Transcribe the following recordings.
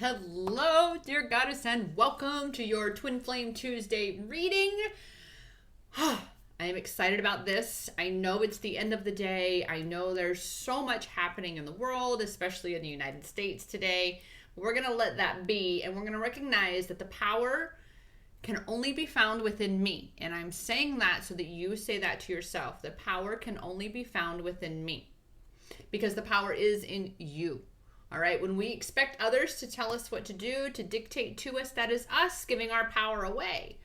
Hello, dear goddess, and welcome to your Twin Flame Tuesday reading. I am excited about this. I know it's the end of the day. I know there's so much happening in the world, especially in the United States today. We're going to let that be, and we're going to recognize that the power can only be found within me. And I'm saying that so that you say that to yourself. The power can only be found within me because the power is in you. All right, when we expect others to tell us what to do, to dictate to us, that is us giving our power away.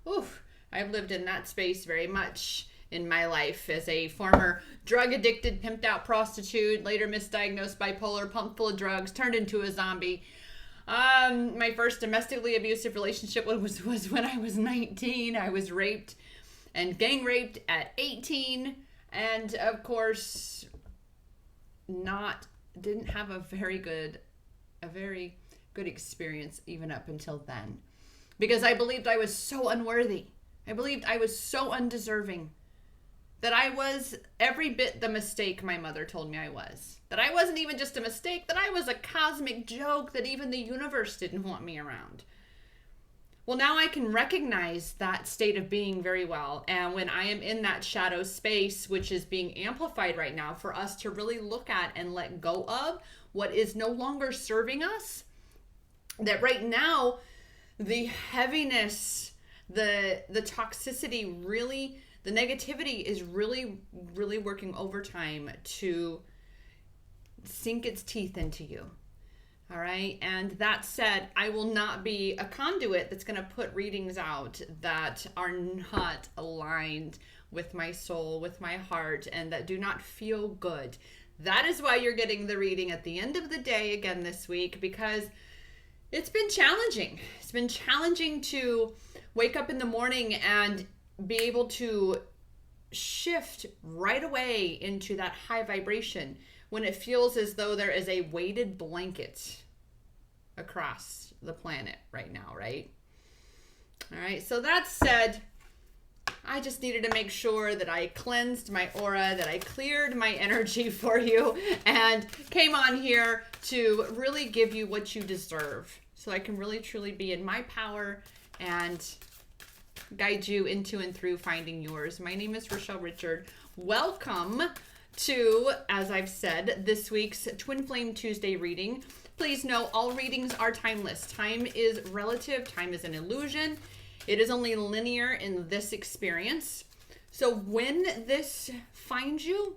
Oof, I've lived in that space very much in my life as a former drug-addicted, pimped-out prostitute, later misdiagnosed bipolar, pumped full of drugs, turned into a zombie. My first domestically abusive relationship was when I was 19. I was raped and gang raped at 18. And of course, didn't have a very good experience even up until then, because I believed I was so unworthy. I believed I was so undeserving, that I was every bit the mistake my mother told me I was, that I wasn't even just a mistake, that I was a cosmic joke, that even the universe didn't want me around. Well, now I can recognize that state of being very well. And when I am in that shadow space, which is being amplified right now for us to really look at and let go of what is no longer serving us, that right now, the heaviness, the toxicity, really, the negativity is really, really working overtime to sink its teeth into you. All right. And that said, I will not be a conduit that's going to put readings out that are not aligned with my soul, with my heart, and that do not feel good. That is why you're getting the reading at the end of the day again this week, because it's been challenging. It's been challenging to wake up in the morning and be able to shift right away into that high vibration when it feels as though there is a weighted blanket across the planet right now, right? All right, so that said, I just needed to make sure that I cleansed my aura, that I cleared my energy for you, and came on here to really give you what you deserve, so I can really truly be in my power and guide you into and through finding yours. My name is Rochelle Richard. Welcome to, as I've said, this week's Twin Flame Tuesday reading. Please know all readings are timeless. Time is relative. Time is an illusion. It is only linear in this experience. So when this finds you,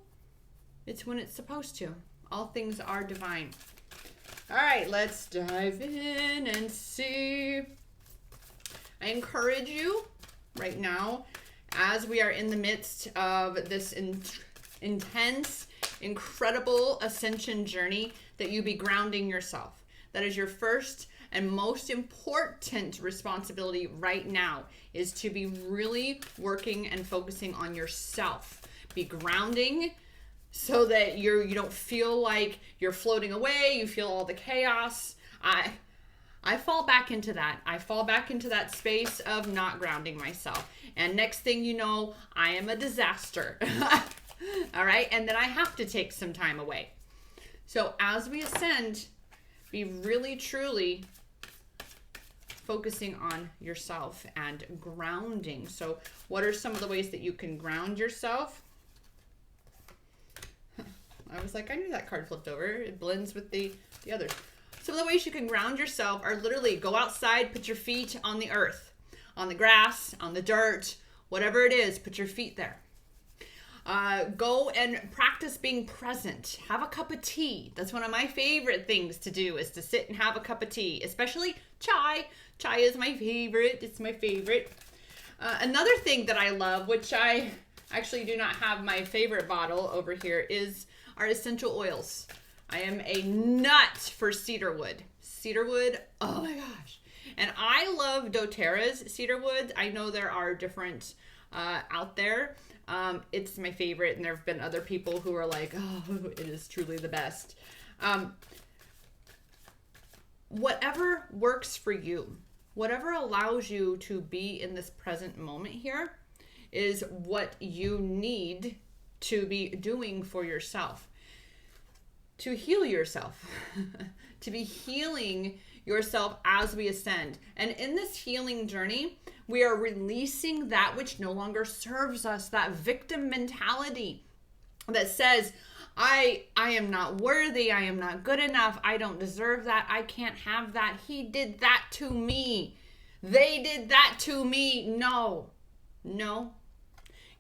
it's when it's supposed to. All things are divine. All right, let's dive in and see. I encourage you right now, as we are in the midst of this intense, incredible ascension journey, that you be grounding yourself. That is your first and most important responsibility right now, is to be really working and focusing on yourself. Be grounding so that you don't feel like you're floating away. You feel all the chaos. I fall back into that. I fall back into that space of not grounding myself. And next thing you know, I am a disaster. All right. And then I have to take some time away. So as we ascend, be really, truly focusing on yourself and grounding. So what are some of the ways that you can ground yourself? I was like, I knew that card flipped over. It blends with the others. Some of the ways you can ground yourself are literally go outside, put your feet on the earth, on the grass, on the dirt, whatever it is, put your feet there. Go and practice being present. Have a cup of tea. That's one of my favorite things to do, is to sit and have a cup of tea, especially chai. Chai is my favorite. It's my favorite. Another thing that I love, which I actually do not have my favorite bottle over here, is our essential oils. I am a nut for cedarwood. Cedarwood, oh my gosh. And I love doTERRA's cedarwood. I know there are different out there. It's my favorite, and there have been other people who are like, oh, it is truly the best. Whatever works for you, whatever allows you to be in this present moment here, is what you need to be doing for yourself. to heal yourself, to be healing yourself as we ascend. And in this healing journey, we are releasing that which no longer serves us, that victim mentality that says, I am not worthy, I am not good enough, I don't deserve that, I can't have that, he did that to me, they did that to me. No.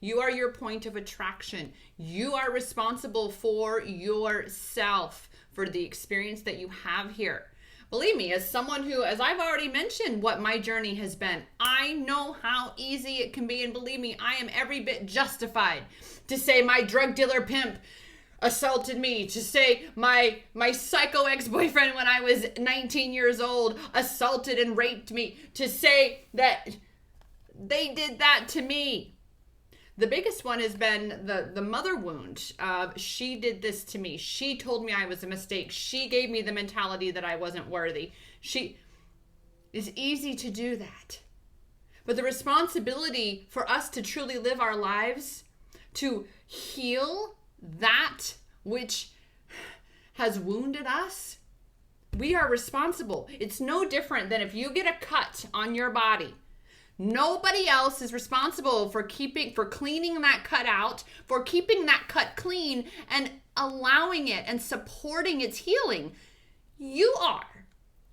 You are your point of attraction. You are responsible for yourself, for the experience that you have here. Believe me, as someone who, as I've already mentioned what my journey has been, I know how easy it can be. And believe me, I am every bit justified to say my drug dealer pimp assaulted me, to say my psycho ex-boyfriend when I was 19 years old assaulted and raped me, to say that they did that to me. The biggest one has been the mother wound. She did this to me. She told me I was a mistake. She gave me the mentality that I wasn't worthy. It's easy to do that. But the responsibility for us to truly live our lives, to heal that which has wounded us, we are responsible. It's no different than if you get a cut on your body. Nobody else is responsible for cleaning that cut out, for keeping that cut clean and allowing it and supporting its healing. You are,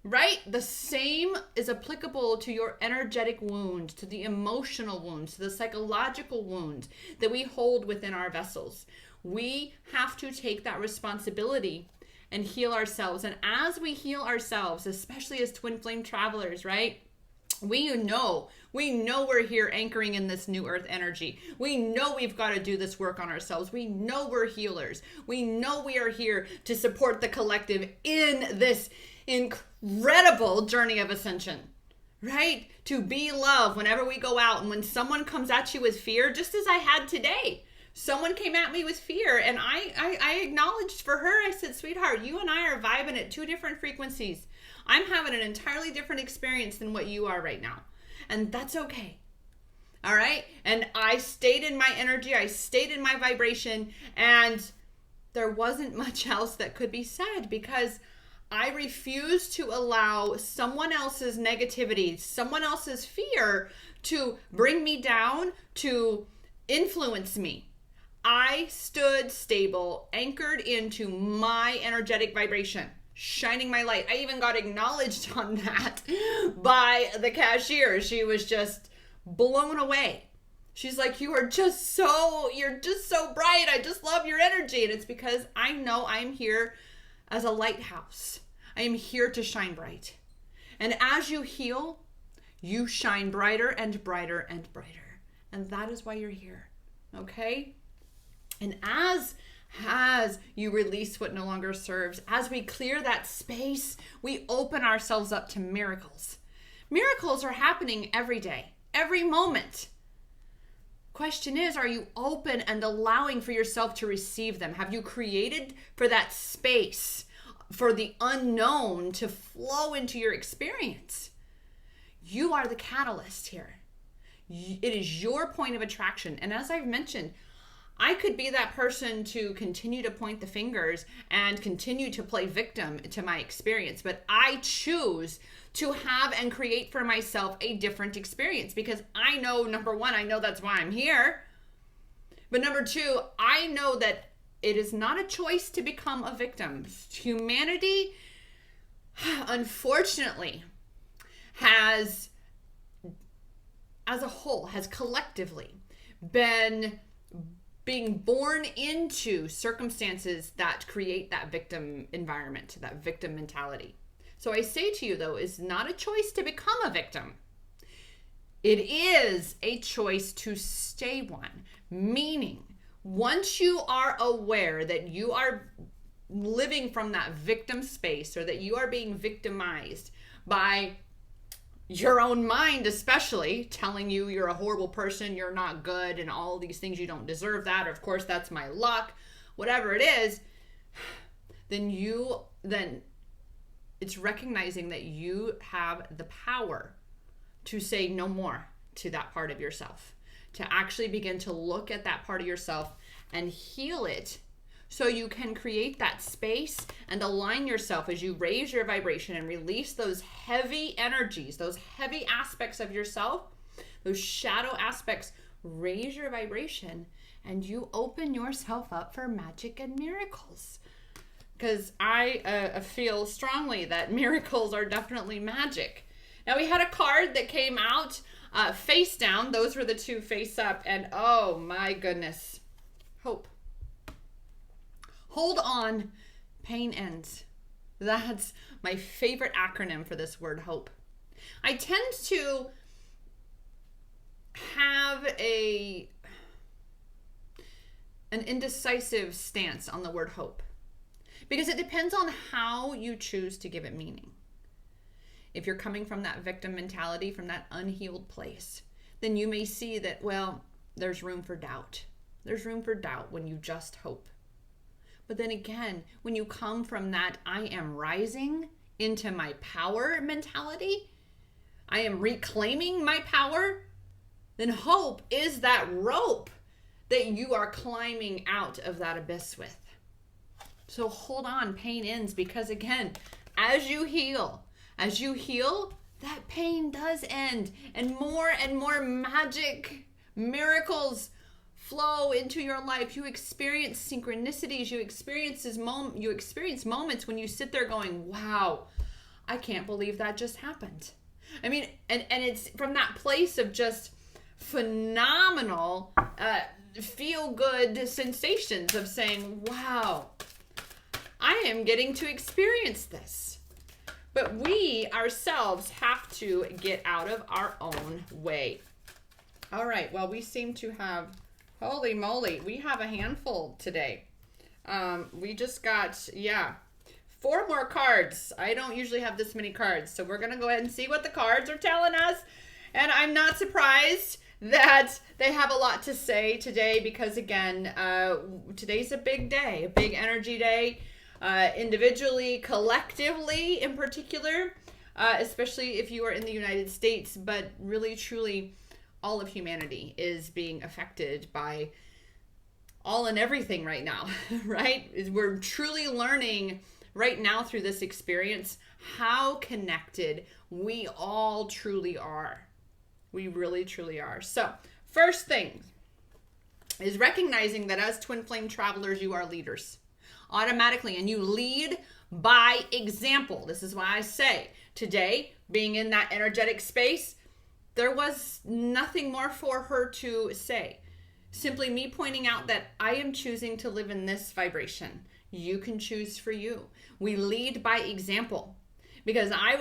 right? The same is applicable to your energetic wound, to the emotional wounds, to the psychological wounds that we hold within our vessels. We have to take that responsibility and heal ourselves. And as we heal ourselves, especially as twin flame travelers, right? We know we're here anchoring in this new earth energy. We know we've got to do this work on ourselves. We know we're healers. We know we are here to support the collective in this incredible journey of ascension, right? To be love whenever we go out. And when someone comes at you with fear, just as I had today, someone came at me with fear and I acknowledged for her, I said, sweetheart, you and I are vibing at two different frequencies. I'm having an entirely different experience than what you are right now. And that's okay. All right. And I stayed in my energy. I stayed in my vibration. And there wasn't much else that could be said because I refused to allow someone else's negativity, someone else's fear to bring me down, to influence me. I stood stable, anchored into my energetic vibration, shining my light. I even got acknowledged on that by the cashier. She was just blown away. She's like, you're just so bright. I just love your energy. And it's because I know I'm here as a lighthouse. I am here to shine bright. And as you heal, you shine brighter and brighter and brighter. And that is why you're here. Okay? And as you release what no longer serves, as we clear that space, we open ourselves up to miracles. Miracles are happening every day, every moment. Question is, are you open and allowing for yourself to receive them? Have you created for that space, for the unknown to flow into your experience? You are the catalyst here. It is your point of attraction. And as I've mentioned, I could be that person to continue to point the fingers and continue to play victim to my experience, but I choose to have and create for myself a different experience because I know, number one, I know that's why I'm here. But number two, I know that it is not a choice to become a victim. Humanity, unfortunately, has, as a whole, has collectively been being born into circumstances that create that victim environment, that victim mentality. So I say to you, though, it's not a choice to become a victim. It is a choice to stay one. Meaning, once you are aware that you are living from that victim space or that you are being victimized by your own mind, especially telling you you're a horrible person, you're not good, and all these things, you don't deserve that, or of course that's my luck, whatever it is, then it's recognizing that you have the power to say no more to that part of yourself, to actually begin to look at that part of yourself and heal it so you can create that space and align yourself as you raise your vibration and release those heavy energies, those heavy aspects of yourself, those shadow aspects. Raise your vibration and you open yourself up for magic and miracles. Because I feel strongly that miracles are definitely magic. Now, we had a card that came out face down. Those were the two face up. And oh my goodness. Hope. Hold on. Pain ends. That's my favorite acronym for this word, hope. I tend to have an indecisive stance on the word hope, because it depends on how you choose to give it meaning. If you're coming from that victim mentality, from that unhealed place, then you may see that, well, there's room for doubt. There's room for doubt when you just hope. But then again, when you come from that I am rising into my power mentality, I am reclaiming my power, then hope is that rope that you are climbing out of that abyss with. So hold on, pain ends, because again, as you heal, that pain does end, and more magic, miracles flow into your life. You experience synchronicities, you experience moments when you sit there going, wow, I can't believe that just happened. I mean, and it's from that place of just phenomenal feel-good sensations of saying, wow, I am getting to experience this. But we ourselves have to get out of our own way. All right, well, we seem to have, holy moly, we have a handful today. We just got, 4 more cards. I don't usually have this many cards, so we're going to go ahead and see what the cards are telling us. And I'm not surprised that they have a lot to say today, because again, today's a big day, a big energy day, individually, collectively in particular, especially if you are in the United States, but really, truly, all of humanity is being affected by all and everything right now, right? We're truly learning right now through this experience how connected we all truly are. We really, truly are. So, first thing is recognizing that as twin flame travelers, you are leaders automatically, and you lead by example. This is why I say today, being in that energetic space, there was nothing more for her to say. Simply me pointing out that I am choosing to live in this vibration. You can choose for you. We lead by example, because I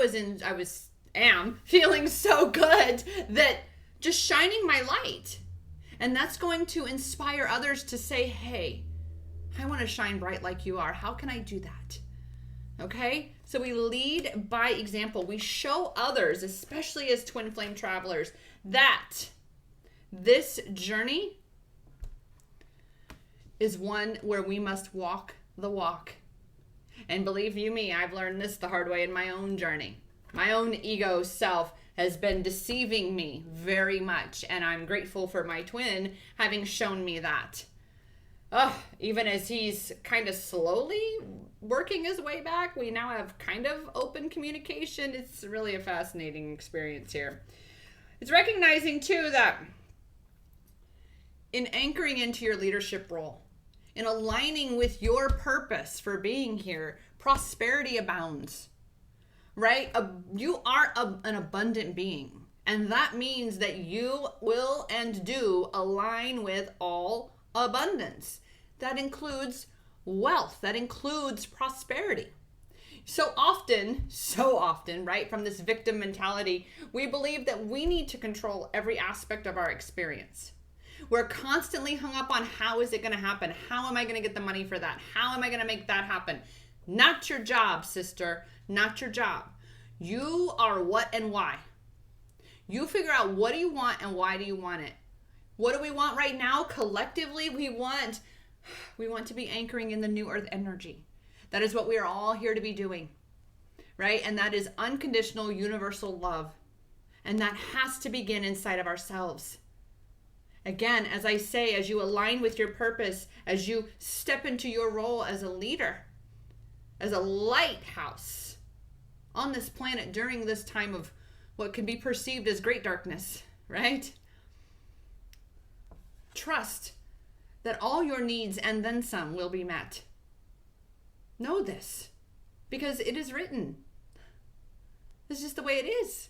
am feeling so good that just shining my light, and that's going to inspire others to say, hey, I want to shine bright like you are. How can I do that? Okay, so we lead by example. We show others, especially as twin flame travelers, that this journey is one where we must walk the walk. And believe you me, I've learned this the hard way in my own journey. My own ego self has been deceiving me very much, and I'm grateful for my twin having shown me that. Even as he's kind of slowly working his way back, we now have kind of open communication. It's really a fascinating experience here. It's recognizing too that in anchoring into your leadership role, in aligning with your purpose for being here, prosperity abounds, right? You are an abundant being. And that means that you will and do align with all abundance. That includes wealth. That includes prosperity. So often, right, from this victim mentality, we believe that we need to control every aspect of our experience. We're constantly hung up on how is it going to happen? How am I going to get the money for that? How am I going to make that happen? Not your job, sister. Not your job. You are what and why. You figure out what do you want and why do you want it. What do we want right now? Collectively, we want to be anchoring in the new earth energy. That is what we are all here to be doing, right? And that is unconditional universal love. And that has to begin inside of ourselves. Again, as I say, as you align with your purpose, as you step into your role as a leader, as a lighthouse on this planet during this time of what can be perceived as great darkness, right? Trust that all your needs and then some will be met. Know this, because it is written. It's just the way it is.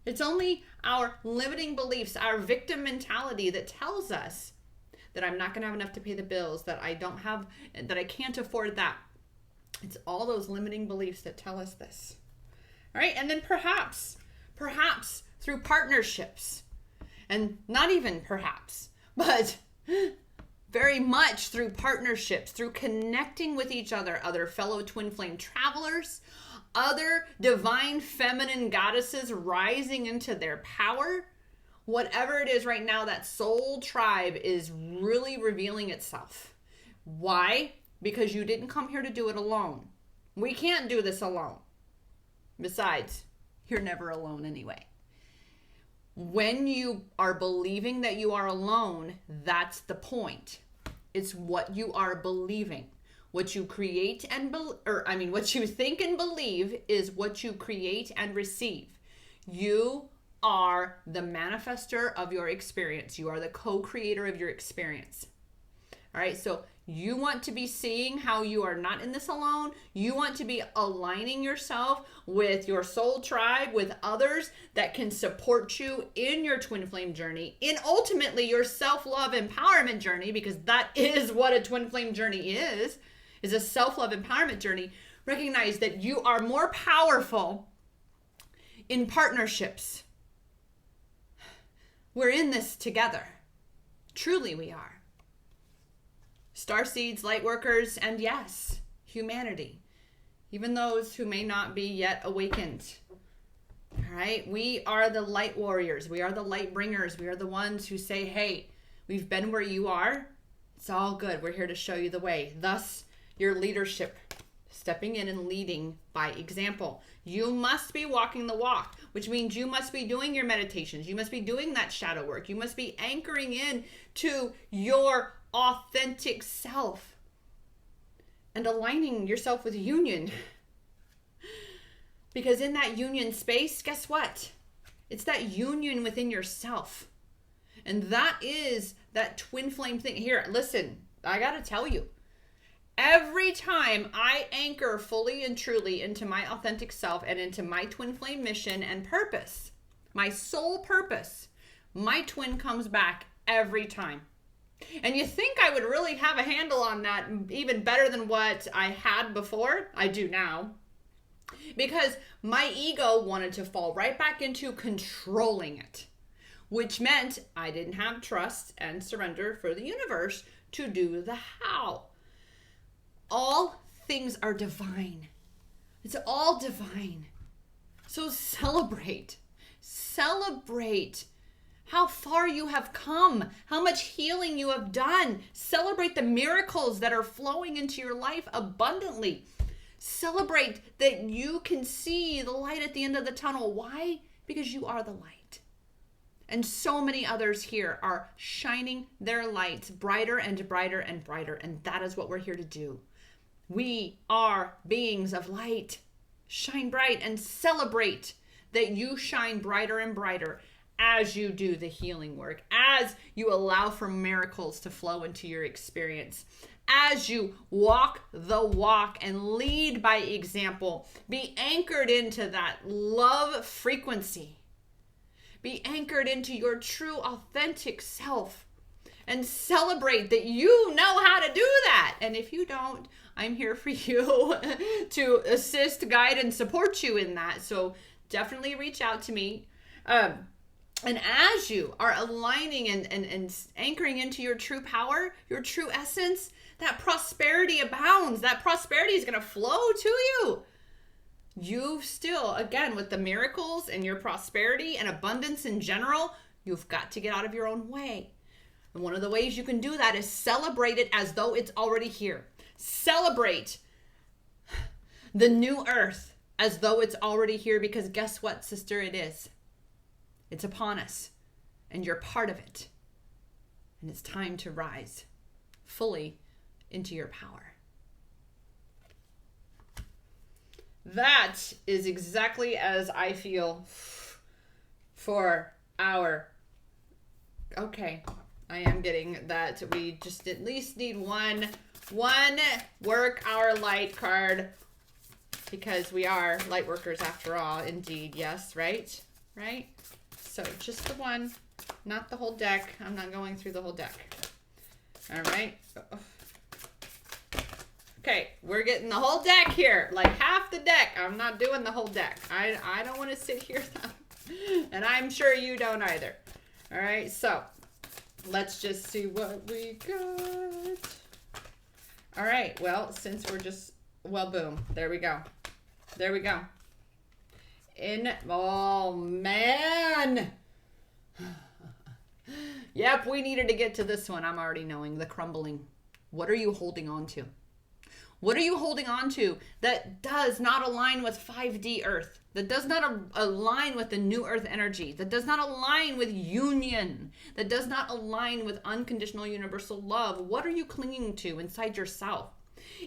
It's only our limiting beliefs, our victim mentality that tells us that I'm not going to have enough to pay the bills, that I don't have, that I can't afford that. It's all those limiting beliefs that tell us this. All right. And then perhaps through partnerships, and not even perhaps, but very much through partnerships, through connecting with each other, other fellow twin flame travelers, other divine feminine goddesses rising into their power. Whatever it is right now, that soul tribe is really revealing itself. Why? Because you didn't come here to do it alone. We can't do this alone. Besides, you're never alone anyway. When you are believing that you are alone, that's the point. It's what you are believing. What you create and what you think and believe is what you create and receive. You are the manifester of your experience. You are the co-creator of your experience. All right, so you want to be seeing how you are not in this alone. You want to be aligning yourself with your soul tribe, with others that can support you in your twin flame journey, in ultimately your self-love empowerment journey, because that is what a twin flame journey is a self-love empowerment journey. Recognize that you are more powerful in partnerships. We're in this together. Truly we are. Starseeds, light workers, and yes, humanity. Even those who may not be yet awakened. All right? We are the light warriors. We are the light bringers. We are the ones who say, hey, we've been where you are. It's all good. We're here to show you the way. Thus, your leadership, stepping in and leading by example. You must be walking the walk, which means you must be doing your meditations. You must be doing that shadow work. You must be anchoring in to your authentic self and aligning yourself with union. Because in that union space, guess what? It's that union within yourself. And that is that twin flame thing. Here, listen, I got to tell you. Every time I anchor fully and truly into my authentic self and into my twin flame mission and purpose, my soul purpose, my twin comes back every time. And you think I would really have a handle on that even better than what I had before? I do now. Because my ego wanted to fall right back into controlling it, which meant I didn't have trust and surrender for the universe to do the how. All things are divine. It's all divine. So celebrate. Celebrate how far you have come, how much healing you have done. Celebrate the miracles that are flowing into your life abundantly. Celebrate that you can see the light at the end of the tunnel. Why? Because you are the light. And so many others here are shining their lights brighter and brighter and brighter. And that is what we're here to do. We are beings of light. Shine bright and celebrate that you shine brighter and brighter as you do the healing work, as you allow for miracles to flow into your experience, as you walk the walk and lead by example. Be anchored into that love frequency. Be anchored into your true authentic self and celebrate that you know how to do that. And if you don't, I'm here for you to assist, guide, and support you in that. So definitely reach out to me. And as you are aligning and anchoring into your true power, your true essence, that prosperity abounds. That prosperity is going to flow to you. You still, again, with the miracles and your prosperity and abundance in general, you've got to get out of your own way. And one of the ways you can do that is celebrate it as though it's already here. Celebrate the new earth as though it's already here, because guess what, sister? It is. It's upon us, and you're part of it. And it's time to rise fully into your power. That is exactly as I feel for our... Okay, I am getting that we just at least need one work our light card, because we are light workers after all. Indeed, yes, right? So just the one, not the whole deck. I'm not going through the whole deck. All right. Okay, we're getting the whole deck here, like half the deck. I'm not doing the whole deck. I don't want to sit here, and I'm sure you don't either. All right, so let's just see what we got. All right, well, since we're just, well, boom, there we go. Oh, man. Yep, we needed to get to this one. I'm already knowing the crumbling. What are you holding on to? What are you holding on to that does not align with 5D Earth, that does not align with the new Earth energy, that does not align with union, that does not align with unconditional universal love? What are you clinging to inside yourself?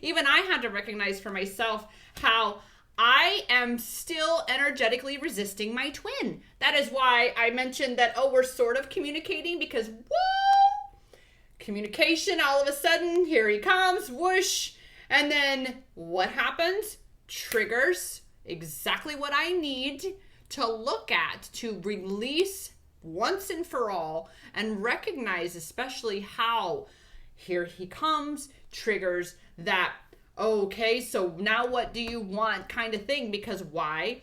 Even I had to recognize for myself how I am still energetically resisting my twin. That is why I mentioned that, oh, we're sort of communicating, because whoa, communication, all of a sudden, here he comes, whoosh. And then what happens? Triggers exactly what I need to look at, to release once and for all, and recognize especially how here he comes, triggers that, okay, so now what do you want kind of thing. Because why?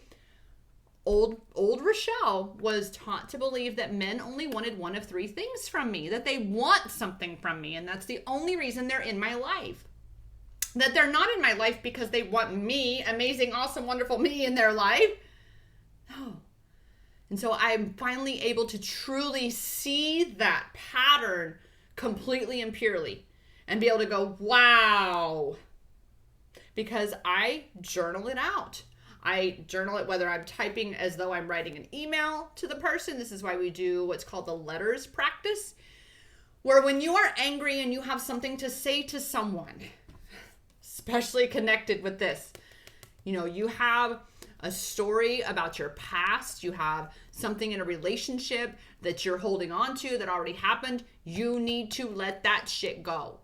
Old Rochelle was taught to believe that men only wanted one of three things from me, that they want something from me, and that's the only reason they're in my life. That they're not in my life because they want me, amazing, awesome, wonderful me in their life. No. And so I'm finally able to truly see that pattern completely and purely and be able to go, wow. Because I journal it out. I journal it whether I'm typing as though I'm writing an email to the person. This is why we do what's called the letters practice, where when you are angry and you have something to say to someone, especially connected with this, you know, you have a story about your past, you have something in a relationship that you're holding on to that already happened, you need to let that shit go,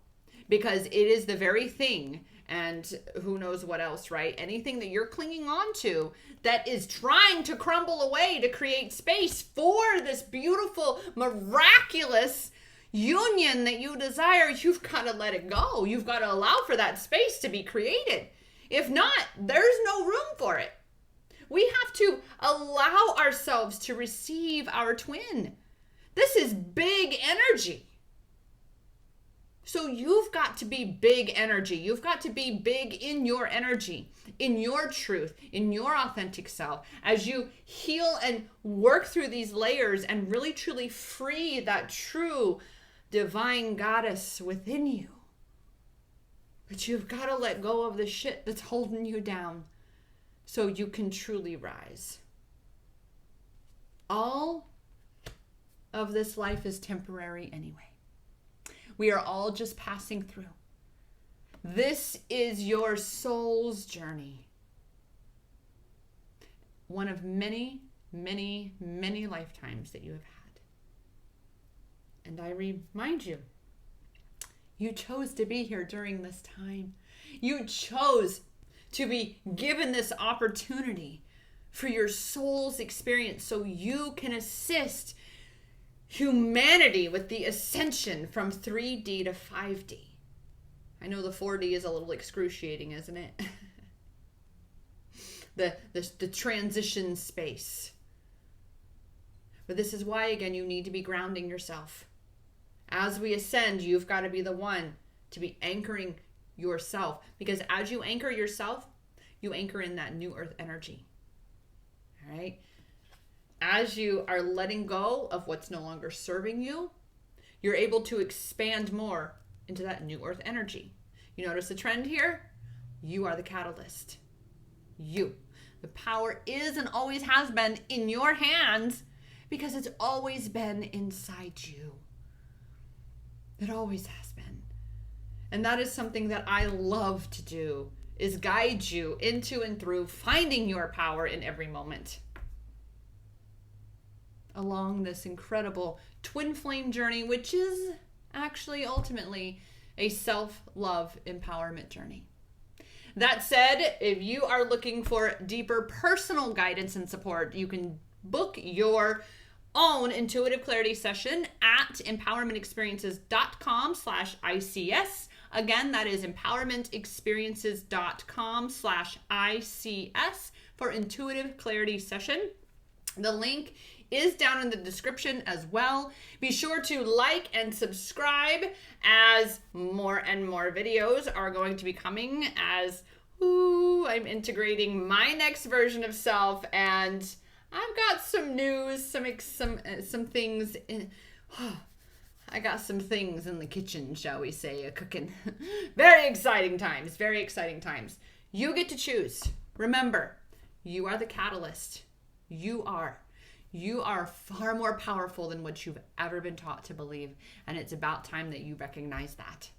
because it is the very thing, and who knows what else, right? Anything that you're clinging on to that is trying to crumble away to create space for this beautiful, miraculous union that you desire, you've got to let it go. You've got to allow for that space to be created. If not, there's no room for it. We have to allow ourselves to receive our twin. This is big energy. So you've got to be big energy. You've got to be big in your energy, in your truth, in your authentic self, as you heal and work through these layers and really truly free that true divine goddess within you. But you've got to let go of the shit that's holding you down so you can truly rise. All of this life is temporary anyway. We are all just passing through. This is your soul's journey. One of many, many, many lifetimes that you have had. And I remind you, you chose to be here during this time. You chose to be given this opportunity for your soul's experience so you can assist humanity with the ascension from 3D to 5D. I know the 4D is a little excruciating, isn't it? the transition space. But this is why, again, you need to be grounding yourself. As we ascend, you've got to be the one to be anchoring yourself. Because as you anchor yourself, you anchor in that new earth energy. All right? As you are letting go of what's no longer serving you, you're able to expand more into that new earth energy. You notice the trend here? You are the catalyst. You. The power is and always has been in your hands because it's always been inside you. It always has been. And that is something that I love to do, is guide you into and through finding your power in every moment along this incredible twin flame journey, which is actually ultimately a self-love empowerment journey. That said, if you are looking for deeper personal guidance and support, you can book your own intuitive clarity session at empowermentexperiences.com/ICS. Again, that is empowermentexperiences.com/ICS for intuitive clarity session. The link is down in the description as well. Be sure to like and subscribe, as more and more videos are going to be coming, as I'm integrating my next version of self, and I've got some news, some things in, I got some things in the kitchen, shall we say, cooking. Very exciting times, very exciting times. You get to choose. Remember, you are the catalyst. You are far more powerful than what you've ever been taught to believe. And it's about time that you recognize that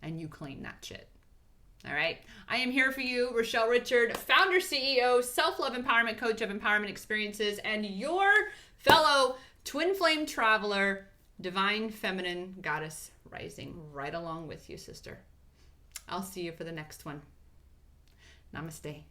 and you claim that shit. All right. I am here for you, Rochelle Richard, founder, CEO, self-love empowerment coach of Empowerment Experiences, and your fellow twin flame traveler, divine feminine goddess rising, right along with you, sister. I'll see you for the next one. Namaste.